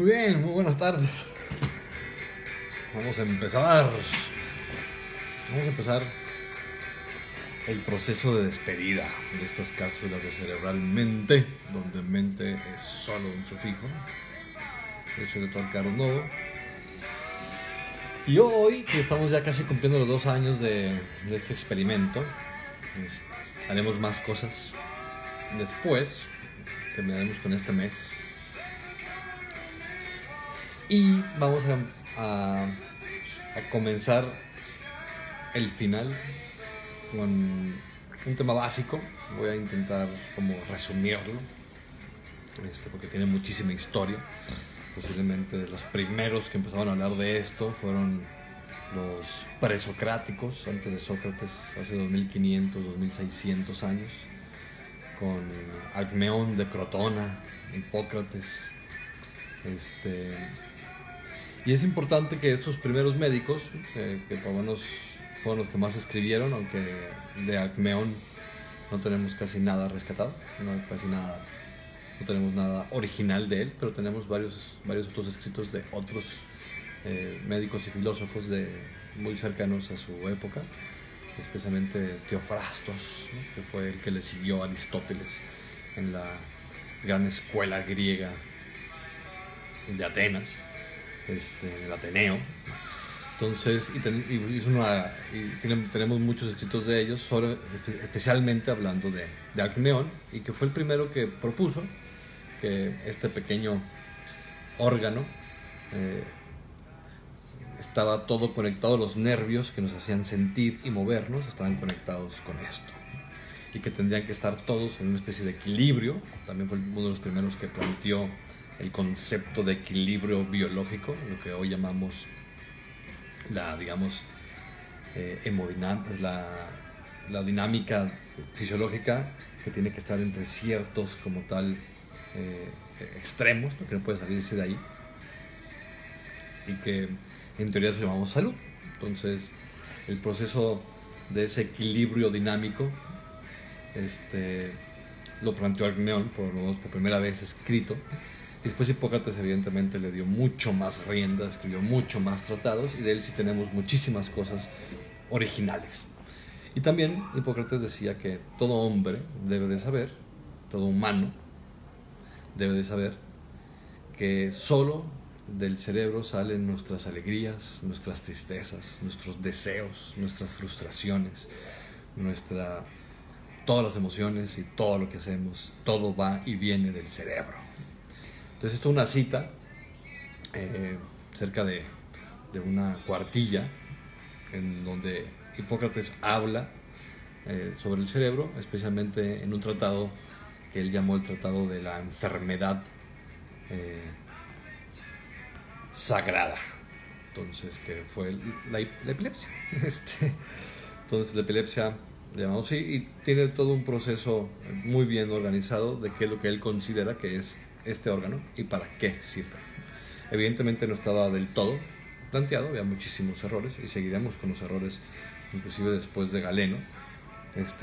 Muy bien, muy buenas tardes. Vamos a empezar el proceso de despedida de estas cápsulas de Cerebralmente, donde mente es solo un sufijo. Yo soy el Dr. Carlos Novo. Y hoy, que estamos ya casi cumpliendo los 2 años de este experimento, haremos más cosas. Después terminaremos con este mes y vamos a comenzar el final con un tema básico. Voy a intentar como resumirlo, porque tiene muchísima historia. Posiblemente los primeros que empezaron a hablar de esto fueron los presocráticos, antes de Sócrates, hace 2500, 2600 años, con Alcmeón de Crotona, Hipócrates. Y es importante que estos primeros médicos, que por lo menos fueron los que más escribieron, aunque de Alcmeón no tenemos casi nada rescatado, no tenemos nada original de él, pero tenemos varios otros escritos de otros médicos y filósofos muy cercanos a su época, especialmente Teofrastos, ¿no?, que fue el que le siguió a Aristóteles en la gran escuela griega de Atenas, el Ateneo. Entonces, tenemos muchos escritos de ellos, especialmente hablando de Alcmeón, y que fue el primero que propuso que este pequeño órgano estaba todo conectado, los nervios que nos hacían sentir y movernos estaban conectados con esto, y que tendrían que estar todos en una especie de equilibrio. También fue uno de los primeros que planteó el concepto de equilibrio biológico, lo que hoy llamamos la dinámica fisiológica, que tiene que estar entre ciertos como tal extremos, ¿no?, que no puede salirse de ahí, y que en teoría eso llamamos salud. Entonces, el proceso de ese equilibrio dinámico lo planteó Alcmeón por primera vez escrito. Después Hipócrates evidentemente le dio mucho más rienda, escribió mucho más tratados, y de él sí tenemos muchísimas cosas originales. Y también Hipócrates decía que todo hombre debe de saber, todo humano debe de saber, que solo del cerebro salen nuestras alegrías, nuestras tristezas, nuestros deseos, nuestras frustraciones, todas las emociones y todo lo que hacemos, todo va y viene del cerebro. Entonces, esto es una cita cerca de una cuartilla, en donde Hipócrates habla sobre el cerebro, especialmente en un tratado que él llamó el Tratado de la Enfermedad Sagrada. Entonces, que fue la epilepsia. Entonces, la epilepsia, llamamos así, y tiene todo un proceso muy bien organizado de qué es lo que él considera que es este órgano y para qué sirve. Evidentemente no estaba del todo planteado, había muchísimos errores, y seguiremos con los errores inclusive después de Galeno,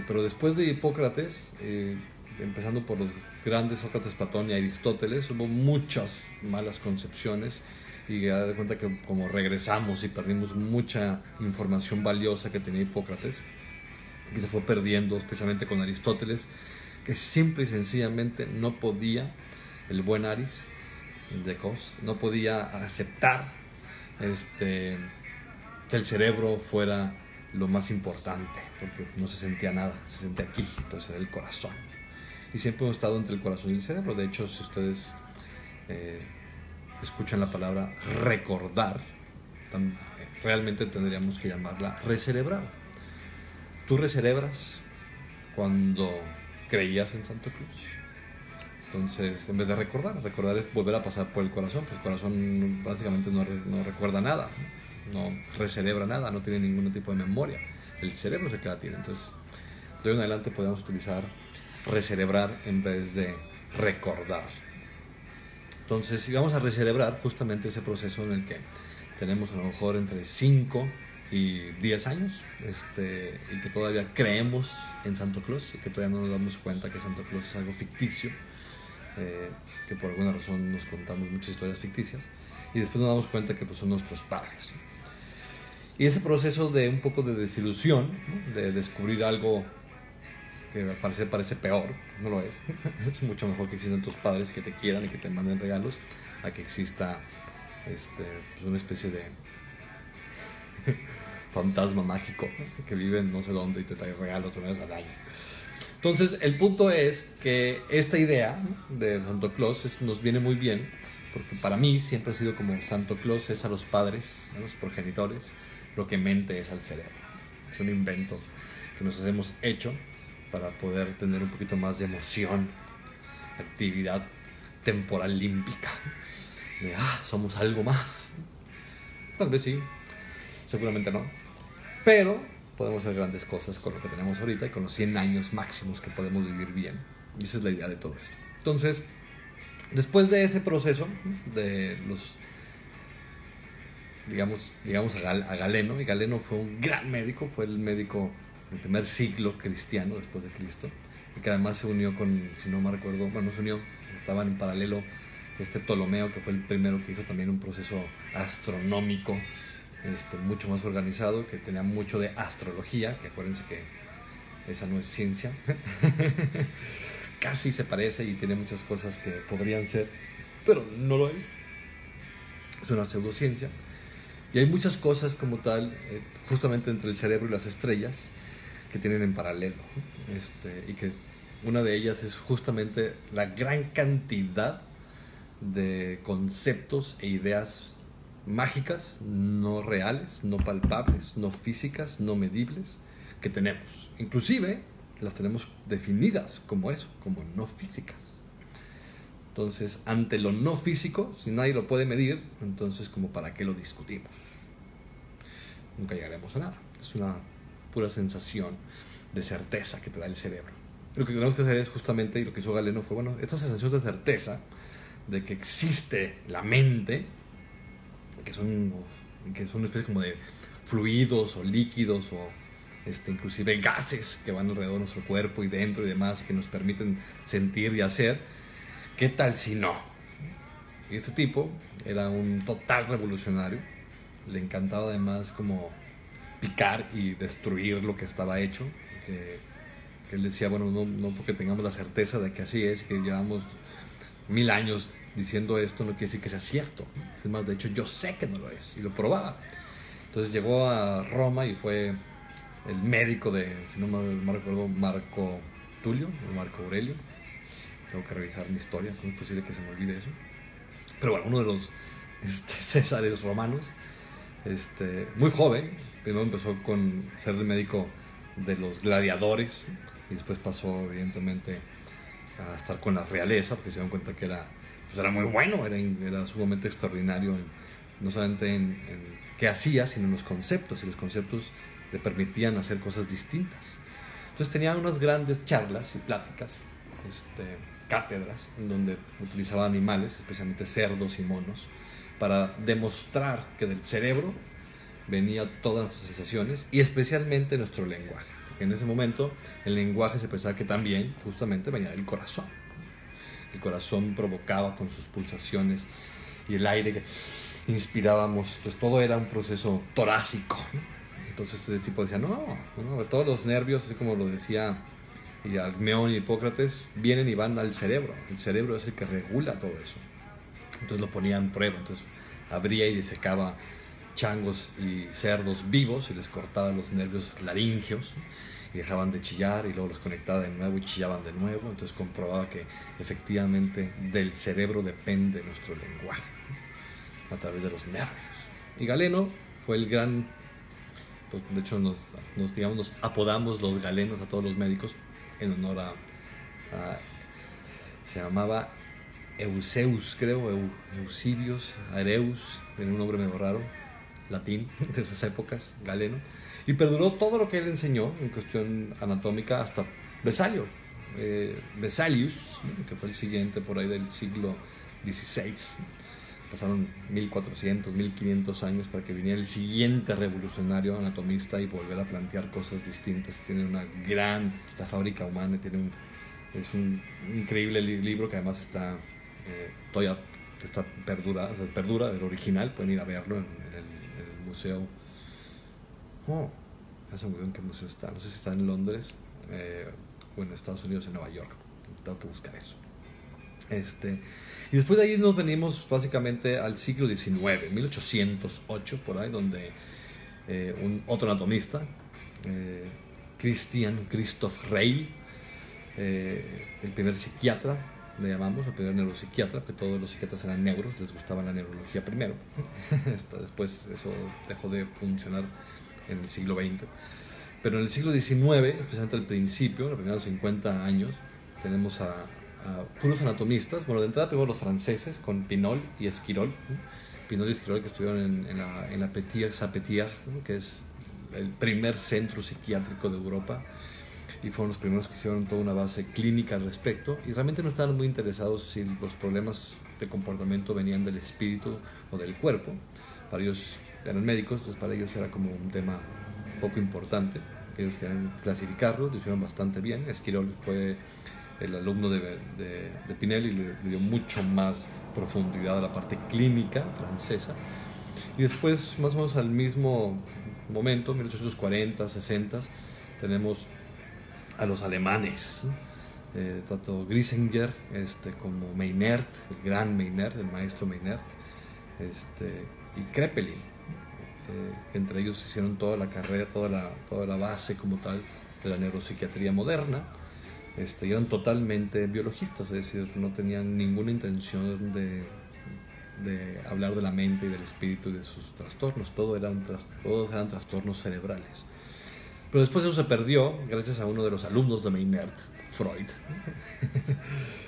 pero después de Hipócrates, empezando por los grandes Sócrates, Platón y Aristóteles, hubo muchas malas concepciones, y da de cuenta que como regresamos y perdimos mucha información valiosa que tenía Hipócrates, que se fue perdiendo especialmente con Aristóteles, que simple y sencillamente no podía, el buen Aris de Cos, no podía aceptar que el cerebro fuera lo más importante, porque no se sentía nada, se sentía aquí, entonces era el corazón, y siempre hemos estado entre el corazón y el cerebro. De hecho, si ustedes escuchan la palabra recordar, realmente tendríamos que llamarla recerebrar. Tú recerebras cuando creías en Santo Claus. Entonces, en vez de recordar es volver a pasar por el corazón, pues el corazón básicamente no recuerda nada, no recerebra nada, no tiene ningún tipo de memoria. El cerebro es el que la tiene. Entonces, de hoy en adelante podemos utilizar recerebrar en vez de recordar. Entonces, si vamos a recerebrar, justamente ese proceso en el que tenemos a lo mejor entre 5 y 10 años, y que todavía creemos en Santo Claus, y que todavía no nos damos cuenta que Santo Claus es algo ficticio, que por alguna razón nos contamos muchas historias ficticias y después nos damos cuenta que pues, son nuestros padres. Y ese proceso de un poco de desilusión, ¿no? De descubrir algo que parece peor, no lo es. Es mucho mejor que existan tus padres que te quieran y que te manden regalos a que exista pues una especie de fantasma mágico, ¿no? Que vive en no sé dónde y te trae regalos una vez al año. Entonces el punto es que esta idea, ¿no? De Santo Claus nos viene muy bien, porque para mí siempre ha sido como Santo Claus es a los padres, a los progenitores, lo que mente es al cerebro. Es un invento que nos hemos hecho para poder tener un poquito más de emoción, actividad temporal límbica, de somos algo más. Tal vez sí, seguramente no, pero podemos hacer grandes cosas con lo que tenemos ahorita y con los 100 años máximos que podemos vivir bien. Y esa es la idea de todo esto. Entonces, después de ese proceso de los, digamos a Galeno, y Galeno fue un gran médico, fue el médico del primer siglo cristiano después de Cristo, y que además se unió con, si no me recuerdo, bueno, no se unió, estaban en paralelo Ptolomeo, que fue el primero que hizo también un proceso astronómico mucho más organizado, que tenía mucho de astrología, que acuérdense que esa no es ciencia. Casi se parece y tiene muchas cosas que podrían ser, pero no lo es. Es una pseudociencia. Y hay muchas cosas como tal, justamente entre el cerebro y las estrellas, que tienen en paralelo. Y que una de ellas es justamente la gran cantidad de conceptos e ideas mágicas, no reales, no palpables, no físicas, no medibles, que tenemos. Inclusive las tenemos definidas como eso, como no físicas. Entonces, ante lo no físico, si nadie lo puede medir, entonces como para qué lo discutimos. Nunca llegaremos a nada. Es una pura sensación de certeza que te da el cerebro. Lo que tenemos que hacer es justamente, y lo que hizo Galeno fue, bueno, esta sensación de certeza de que existe la mente, que son una especie como de fluidos o líquidos o inclusive gases que van alrededor de nuestro cuerpo y dentro y demás, que nos permiten sentir y hacer. ¿Qué tal si no? Y este tipo era un total revolucionario. Le encantaba además como picar y destruir lo que estaba hecho. Que él decía, bueno, no porque tengamos la certeza de que así es, que llevamos 1000 años diciendo esto, no quiere decir que sea cierto. Es más, de hecho, yo sé que no lo es. Y lo probaba. Entonces llegó a Roma y fue el médico de, si no me recuerdo, Marco Tulio o Marco Aurelio. Tengo que revisar mi historia, ¿cómo es posible que se me olvide eso? Pero bueno, uno de los césares romanos, muy joven, primero empezó con ser el médico de los gladiadores y después pasó evidentemente a estar con la realeza, porque se dieron cuenta que era muy bueno, era sumamente extraordinario, no solamente en qué hacía, sino en los conceptos, y los conceptos le permitían hacer cosas distintas. Entonces tenía unas grandes charlas y pláticas, cátedras, en donde utilizaba animales, especialmente cerdos y monos, para demostrar que del cerebro venía todas nuestras sensaciones y especialmente nuestro lenguaje, porque en ese momento el lenguaje se pensaba que también justamente venía del corazón. El corazón provocaba con sus pulsaciones y el aire que inspirábamos, entonces todo era un proceso torácico. Entonces este tipo decía, no, todos los nervios, así como lo decía y Alcmeón y Hipócrates, vienen y van al cerebro. El cerebro es el que regula todo eso. Entonces lo ponía en prueba. Entonces abría y disecaba changos y cerdos vivos y les cortaba los nervios laríngeos y dejaban de chillar, y luego los conectaba de nuevo y chillaban de nuevo. Entonces comprobaba que efectivamente del cerebro depende nuestro lenguaje, a través de los nervios. Y Galeno fue el gran, pues de hecho nos apodamos los galenos a todos los médicos en honor a se llamaba Euseus, creo, Eusebius, Areus, tenía un nombre medio raro, latín, de esas épocas, Galeno, y perduró todo lo que él enseñó en cuestión anatómica hasta Vesalius, que fue el siguiente por ahí del siglo XVI. Pasaron 1400, 1500 años para que viniera el siguiente revolucionario anatomista y volver a plantear cosas distintas. Tiene la fábrica humana tiene Es un increíble libro que además todavía perdura, o sea, perdura el original. Pueden ir a verlo en el museo. Oh, ya se me olvidó en qué museo está. No sé si está en Londres o en Estados Unidos, en Nueva York. Tengo que buscar eso. Y después de ahí nos venimos básicamente al siglo XIX, 1808, por ahí, donde otro anatomista, Christoph Reil, el primer psiquiatra, le llamamos, el primer neuropsiquiatra, porque todos los psiquiatras eran neuros, les gustaba la neurología primero. Después eso dejó de funcionar en el siglo XX. Pero en el siglo XIX, especialmente al principio, los primeros 50 años, tenemos a puros anatomistas. Bueno, de entrada primero los franceses con Pinol y Esquirol, ¿no? Pinol y Esquirol, que estuvieron en la Petit-Salpêtrière, ¿no? Que es el primer centro psiquiátrico de Europa, y fueron los primeros que hicieron toda una base clínica al respecto, y realmente no estaban muy interesados si los problemas de comportamiento venían del espíritu o del cuerpo. Para ellos eran médicos, entonces para ellos era como un tema poco importante. Ellos querían clasificarlo, lo hicieron bastante bien. Esquirol fue el alumno de Pinel y le dio mucho más profundidad a la parte clínica francesa. Y después, más o menos al mismo momento, 1840, 60, tenemos a los alemanes, tanto Griesinger como Meinert, el gran Meinert, el maestro Meinert, y Kraepelin, que entre ellos hicieron toda la carrera, toda la base como tal de la neuropsiquiatría moderna. Y eran totalmente biologistas, es decir, no tenían ninguna intención de hablar de la mente y del espíritu y de sus trastornos. Todos eran trastornos cerebrales. Pero después eso se perdió gracias a uno de los alumnos de Meinert, Freud,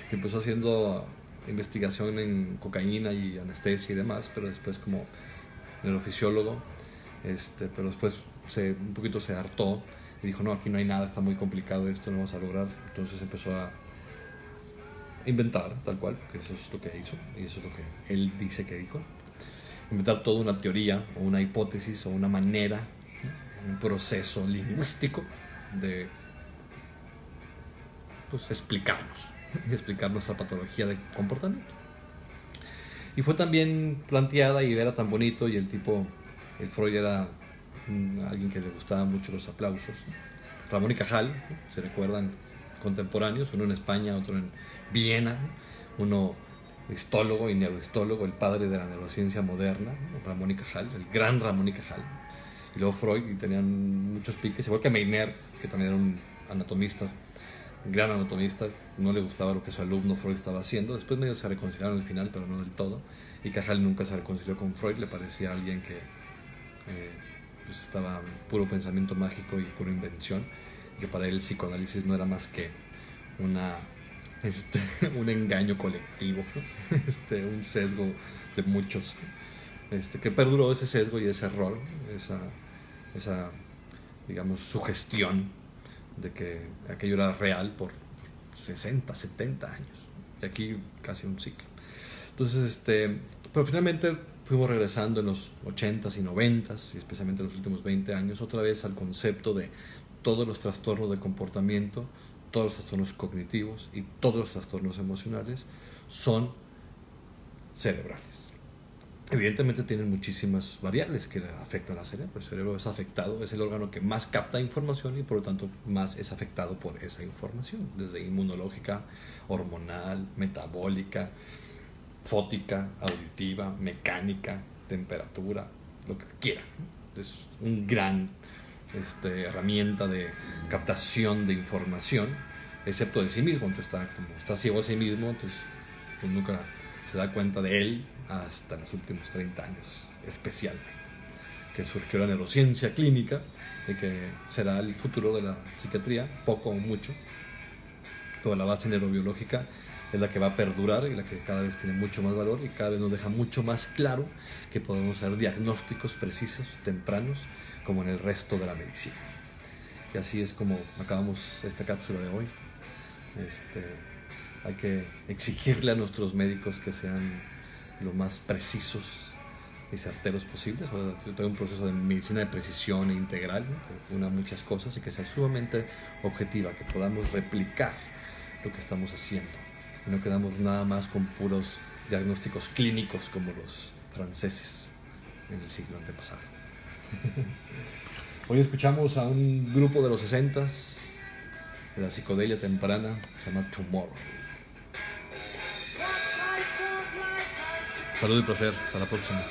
que empezó haciendo investigación en cocaína y anestesia y demás, pero después como neurofisiólogo, pero después un poquito se hartó y dijo, no, aquí no hay nada, está muy complicado esto, no vamos a lograr. Entonces empezó a inventar, tal cual, que eso es lo que hizo, y eso es lo que él dice que dijo. Inventar toda una teoría, o una hipótesis, o una manera, un proceso lingüístico de explicar nuestra patología de comportamiento. Y fue también planteada y era tan bonito, y el Freud era alguien que le gustaban mucho los aplausos. Ramón y Cajal, se recuerdan, contemporáneos, uno en España, otro en Viena, uno histólogo y neurohistólogo, el padre de la neurociencia moderna, Ramón y Cajal, el gran Ramón y Cajal. Y luego Freud, y tenían muchos piques, igual que Meinert, que también era un anatomista, un gran anatomista. No le gustaba lo que su alumno Freud estaba haciendo. Después medio se reconciliaron al final, pero no del todo. Y Cajal nunca se reconcilió con Freud, le parecía alguien que estaba puro pensamiento mágico y pura invención, y que para él el psicoanálisis no era más que un engaño colectivo, un sesgo de muchos, que perduró ese sesgo y ese error, esa digamos sugestión de que aquello era real por 60, 70 años, y aquí casi un ciclo. Entonces, pero finalmente fuimos regresando en los 80s y 90s, y especialmente en los últimos 20 años, otra vez al concepto de todos los trastornos de comportamiento, todos los trastornos cognitivos y todos los trastornos emocionales son cerebrales. Evidentemente tienen muchísimas variables que afectan al cerebro. El cerebro es afectado, es el órgano que más capta información y por lo tanto más es afectado por esa información, desde inmunológica, hormonal, metabólica, fótica, auditiva, mecánica, temperatura, lo que quieran. Es un gran herramienta de captación de información, excepto de sí mismo. Entonces está ciego a sí mismo, entonces pues nunca se da cuenta de él hasta los últimos 30 años, especialmente, que surgió la neurociencia clínica y que será el futuro de la psiquiatría, poco o mucho. Toda la base neurobiológica es la que va a perdurar y la que cada vez tiene mucho más valor, y cada vez nos deja mucho más claro que podemos hacer diagnósticos precisos, tempranos, como en el resto de la medicina. Y así es como acabamos esta cápsula de hoy. Hay que exigirle a nuestros médicos que sean lo más precisos y certeros posibles. Yo tengo un proceso de medicina de precisión e integral, ¿no?, que una muchas cosas y que sea sumamente objetiva, que podamos replicar lo que estamos haciendo. Y no quedamos nada más con puros diagnósticos clínicos como los franceses en el siglo antepasado. Hoy escuchamos a un grupo de los 60s, de la psicodelia temprana, que se llama Tomorrow. Salud y placer, hasta la próxima.